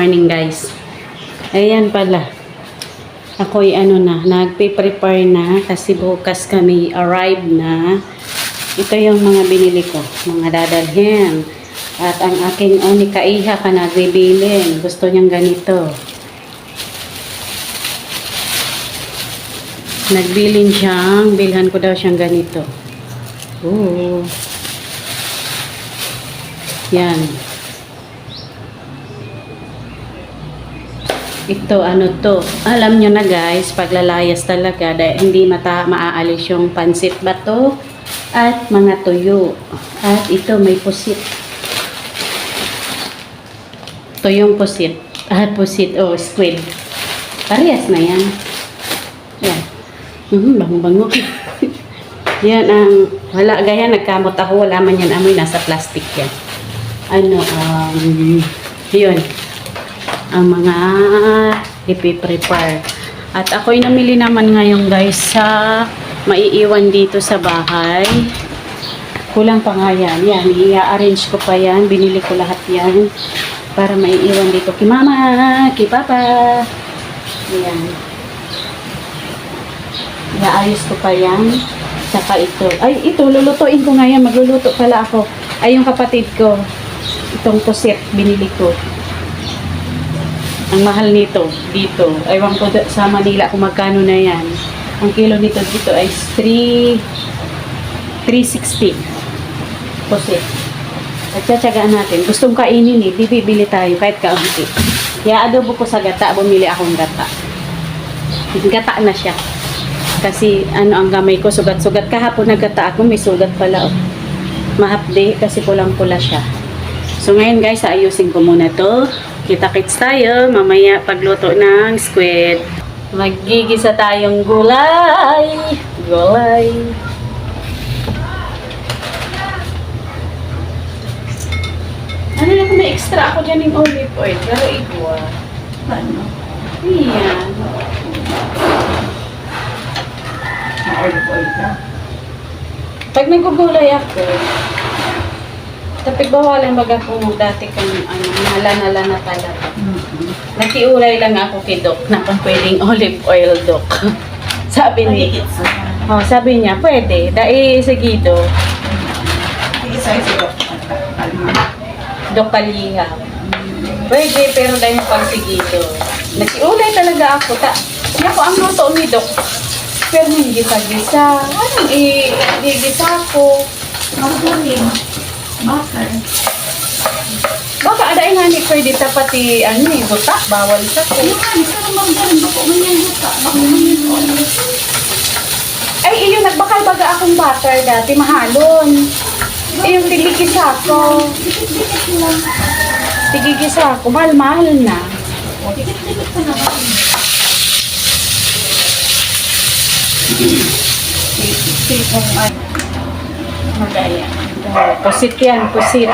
morning guys. Ayan pala. Ako'y nagpe-prepare na kasi bukas kami arrive na. Ito yung mga binili ko, mga dadalhin. At ang aking kaiha ka nagbibilin. Gusto niyang ganito. Nagbilin siyang, bilhan ko daw siyang ganito. Ooh. Yan. Ito, to. Alam nyo na guys, paglalayas talaga, dahil hindi maaalis yung pansit bato at mga tuyo. At ito, may pusit. Ito yung pusit. Pusit, squid. Parehas na yan. Yan. Bango-bango. Yan ang, wala, gaya, nagkamot ako, wala man yan amoy, nasa plastic yan. Yun. Ang mga ipiprepare. At ako'y namili naman ngayon guys sa maiiwan dito sa bahay. Kulang pa nga yan. Yan, i-arrange ko pa yan. Binili ko lahat yan para maiiwan dito kay mama, kay papa. Yan. I-ayos ko pa yan. Saka ito. Ay, ito, lulutuin ko ngayon. Magluluto pala ako. Ay, yung kapatid ko. Itong pusit, binili ko. Ang mahal nito, dito. Ewan ko sa Manila kung magkano na yan. Ang kilo nito dito ay 360. Pusit. Nagtsatsagaan natin. Gustong kainin bibili tayo kahit kaunti. Kaya adobo ko sa gata, bumili akong gata. Gata na siya. Kasi ang gamay ko, sugat-sugat. Kahapon naggata ako, may sugat pala. Mahapde kasi pulang-pula siya. So ngayon guys, ayusin ko muna to. Kita-kits tayo mamaya pagluto ng squid. Magigisa tayong gulay. Gulay. Ano na kung may extra ako dyan yung olive oil. Pero igwa. Ano? Ayan. Olive oil ka? Pag nagugulay ako, tapos bawalan baga kung dati kang nalala na talaga. Nakiulay lang ako kay Doc na kung pwedeng olive oil, Doc. Sabi niya, pwede. Dahil seguido. Doc Kaliha. Pwede, pero dahil pag seguido. Nakiulay talaga ako. Niya ko ang luto ni Doc. Pero hindi gisa-gisa. Anong i-gisa ko? Magulim. Butter. Baka adain nga ni pwede pati buta, bawal sa ko. Yung isa naman galing ako ngayon buta. Ay, iyo nagbakal baga akong butter dati, mahalon. Yung tigigisa ko. Dikit-dikit lang. Tigigisa ko, mahal na. Dikit-dikit ko naman. Tipong magaya. Pusit yan, pusit.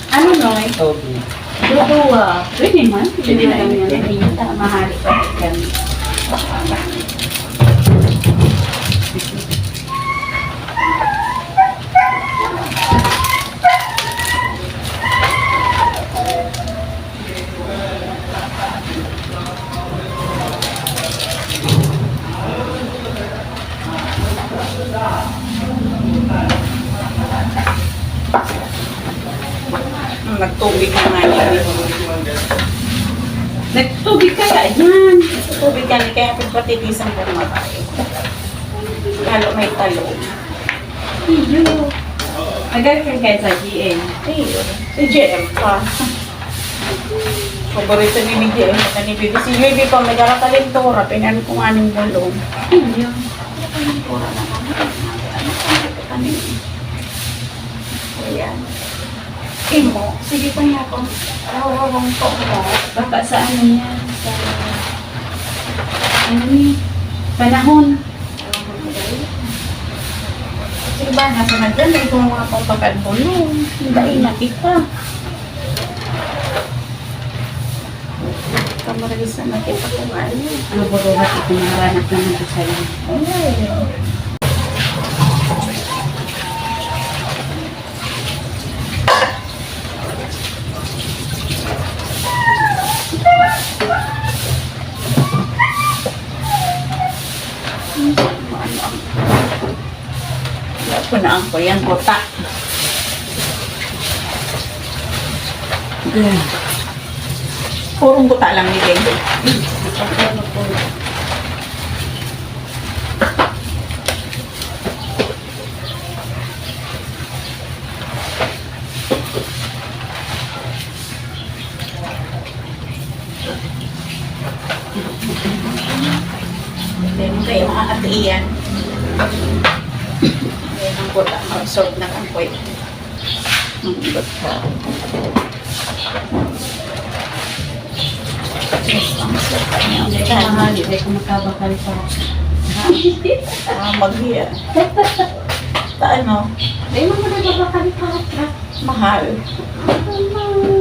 Ano Noy? Okay. Dudua. Pwede man. Pwede lang yan. Mahali pa yan. Nagtubig na nga yan. Nagtubig kaya yan. Nagtubig yan. Kaya patitisan ko naman tayo. Lalo may talong. Iyo. Nag-girlfriend kayo sa GM. Iyo. Si GM pa. Paborito ni BGM. Ito ni BB. Si BB pa nag-arakalintura. Pinan ko nga ng bulong. Iyo. Arakalintura na kami. Ano ayan. Imo, sige pa niya ako. Rawawang po mo. Baka sa yan? Sa panahon. Sige ba, nasa nagdala ko mga pagpapagulong. Hindi na kita. Kamaragis na natin pa kung ano. Ano po ruhat ito nahanap naman ito sa'yo. Ay. Ito na ang korean kota. Purong buta lang nila. Meron kayo mga atiyan. Ayan ang buta. Mag-sort na kang pwede. Ang buta. Hindi ka mahali, hindi ko magkabakal pa. Maghiya. Ta ano? Hindi mo mo nagbabakal pa. Mahal.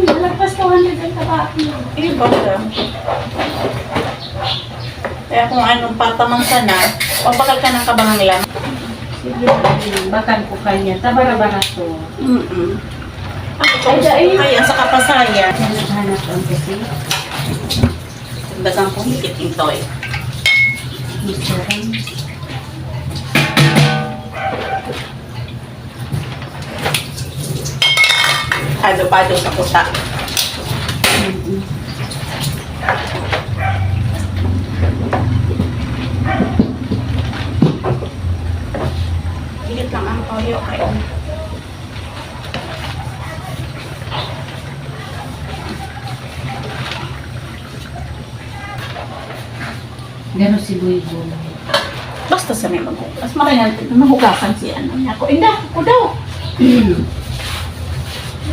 Malagpas 200 ang tabaki. Iba siya. Kaya kung anong patamang sana, pabakal ka ng kabangang lang. Sige, bakal ko kanya. Tabara-bara to. Ay, dahil. Kaya sa kapasaya. Naghanap ang kasi. Bagang pumikit yung toy. Masarang. Pado-pado sa kuta. Higit lang ang toyo kayo. Gano'n si Buibo. Basta sa may maghugas. Makayan, mahugasan si ano niya. Ako, inda, ako daw.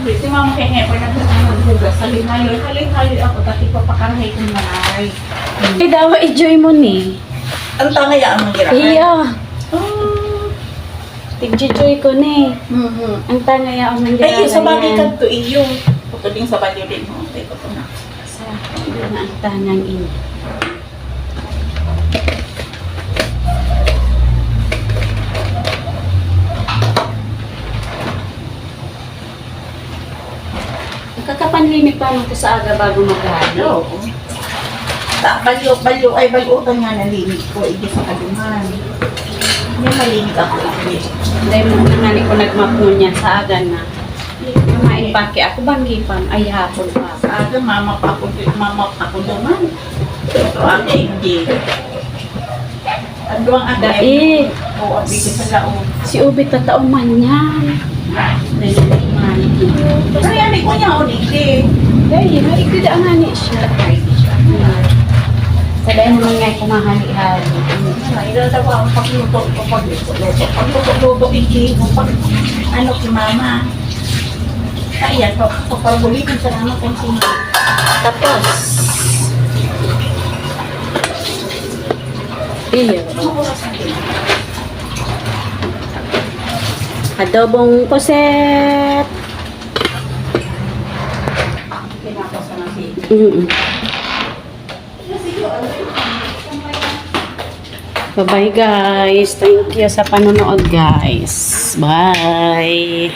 Si mama kaya nga, pag naghugas, halin-halin ako, dati papakarahay kong malay. Eh, daw, enjoy mo ni. Ang tangaya ang manggirakan. Iya. Tigjoy ko ni. Mhm. Ang tangaya ang Ay, nangyari sa bagay ka to iyo. Ito din sa bagay din mo. Ito ko na. Sa ang tanang ini. Kakapanlimit pa nung ko sa aga bago maghalo. Balyo ay balutan nga na limit ko. Hindi sa kaduman. Hindi malimit ako. Dahil mo nangani ko nagmap mo niya sa aga na. Maipake ako banggipan ay hapon pa. Sa aga, mama pa ako naman. Ito ang hindi. Ang duwang aga. Dahil Oo, ang bigay sa laon. si Ubi tataong man yan. Kasi yan, ko niya ako hindi. Dahil maikid ang hani siya. Sa dahil naman nga kumahali-hali. Nahirata ko ang pagluto ko pagluto hindi mo pag ano si mama. Kaya to papagulitin sa naman kung sino. Tapos, iyo. Adobong puset. Pinapasa na si Bye-bye guys. Thank you sa panonood guys. Bye.